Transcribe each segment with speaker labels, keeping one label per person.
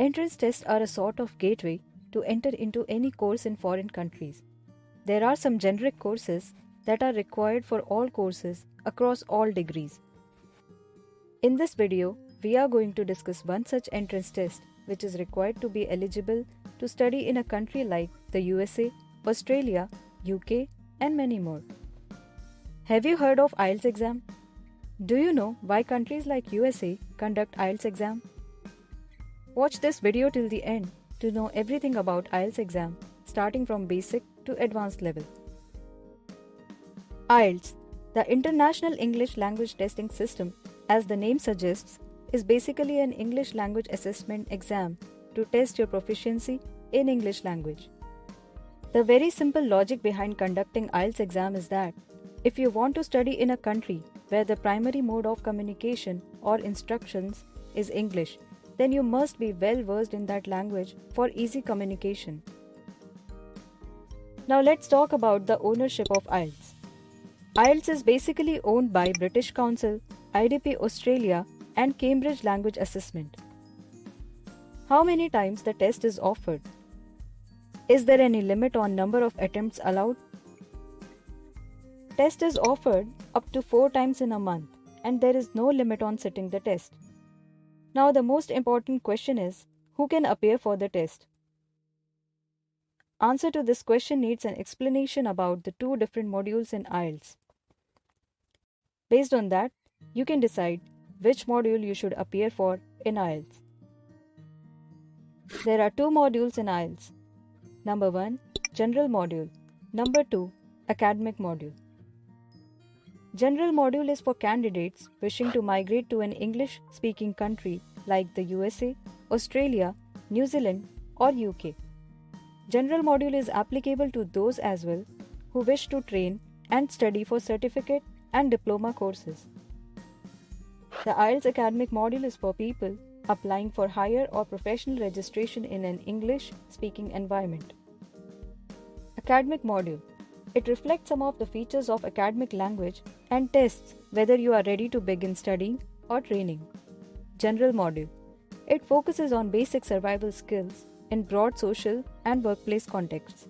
Speaker 1: Entrance tests are a sort of gateway to enter into any course in foreign countries. There are some generic courses that are required for all courses across all degrees. In this video, we are going to discuss one such entrance test which is required to be eligible to study in a country like the USA, Australia, UK, and many more. Have you heard of IELTS exam? Do you know why countries like USA conduct IELTS exam? Watch this video till the end to know everything about IELTS exam, starting from basic to advanced level. IELTS, the International English Language Testing System, as the name suggests, is basically an English language assessment exam to test your proficiency in English language. The very simple logic behind conducting IELTS exam is that if you want to study in a country where the primary mode of communication or instructions is English, then you must be well versed in that language for easy communication. Now let's talk about the ownership of IELTS. IELTS is basically owned by British Council, IDP Australia, and Cambridge Language Assessment. How many times the test is offered? Is there any limit on number of attempts allowed? Test is offered up to 4 times in a month, and there is no limit on sitting the test. Now the most important question is, who can appear for the test? Answer to this question needs an explanation about the 2 different modules in IELTS. Based on that, you can decide which module you should appear for in IELTS. There are 2 modules in IELTS. Number 1, General Module. Number 2, Academic Module. General Module is for candidates wishing to migrate to an English-speaking country like the USA, Australia, New Zealand, or UK. General Module is applicable to those as well who wish to train and study for certificate and diploma courses. The IELTS Academic Module is for people applying for higher or professional registration in an English-speaking environment. Academic Module. It reflects some of the features of academic language and tests whether you are ready to begin studying or training. General Module. It focuses on basic survival skills in broad social and workplace contexts.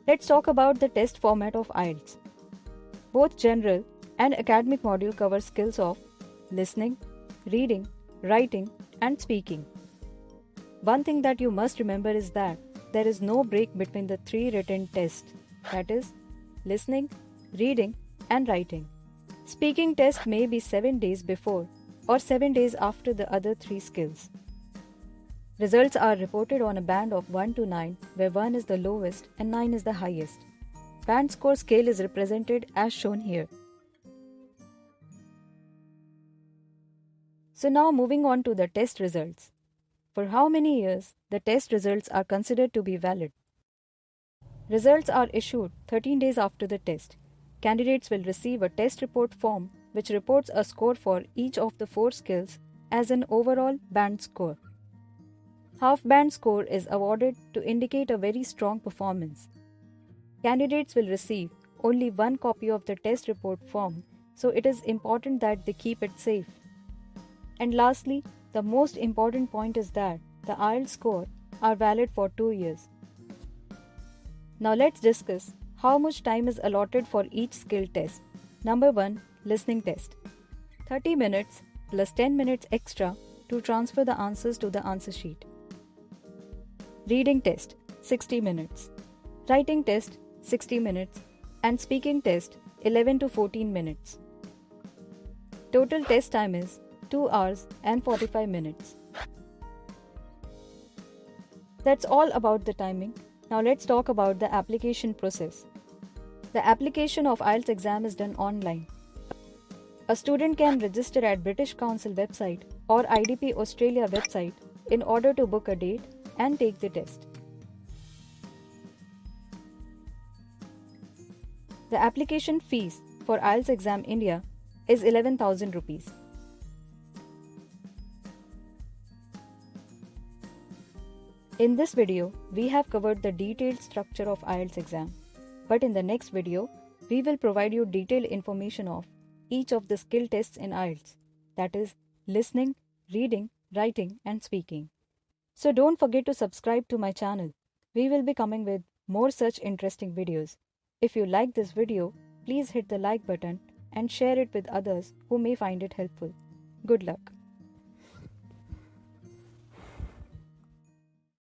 Speaker 1: Let's talk about the test format of IELTS. Both General and Academic Module cover skills of listening, reading, writing, and speaking. One thing that you must remember is that there is no break between the 3 written tests, that is, listening, reading, and writing. Speaking test may be 7 days before or 7 days after the other 3 skills. Results are reported on a band of 1 to 9, where 1 is the lowest and 9 is the highest. Band score scale is represented as shown here. So now moving on to the test results. For how many years the test results are considered to be valid? Results are issued 13 days after the test. Candidates will receive a test report form which reports a score for each of the 4 skills as an overall band score. Half band score is awarded to indicate a very strong performance. Candidates will receive only 1 copy of the test report form, so it is important that they keep it safe. And lastly, the most important point is that the IELTS score are valid for 2 years. Now let's discuss how much time is allotted for each skill test. Number 1, listening test. 30 minutes plus 10 minutes extra to transfer the answers to the answer sheet. Reading test, 60 minutes. Writing test, 60 minutes. And speaking test, 11 to 14 minutes. Total test time is 2 hours and 45 minutes. That's all about the timing. Now let's talk about the application process. The application of IELTS exam is done online. A student can register at British Council website or IDP Australia website in order to book a date and take the test. The application fees for IELTS exam India is 11,000 rupees. In this video, we have covered the detailed structure of IELTS exam. But in the next video, we will provide you detailed information of each of the skill tests in IELTS, that is, listening, reading, writing, and speaking. So don't forget to subscribe to my channel. We will be coming with more such interesting videos. If you like this video, please hit the like button and share it with others who may find it helpful. Good luck.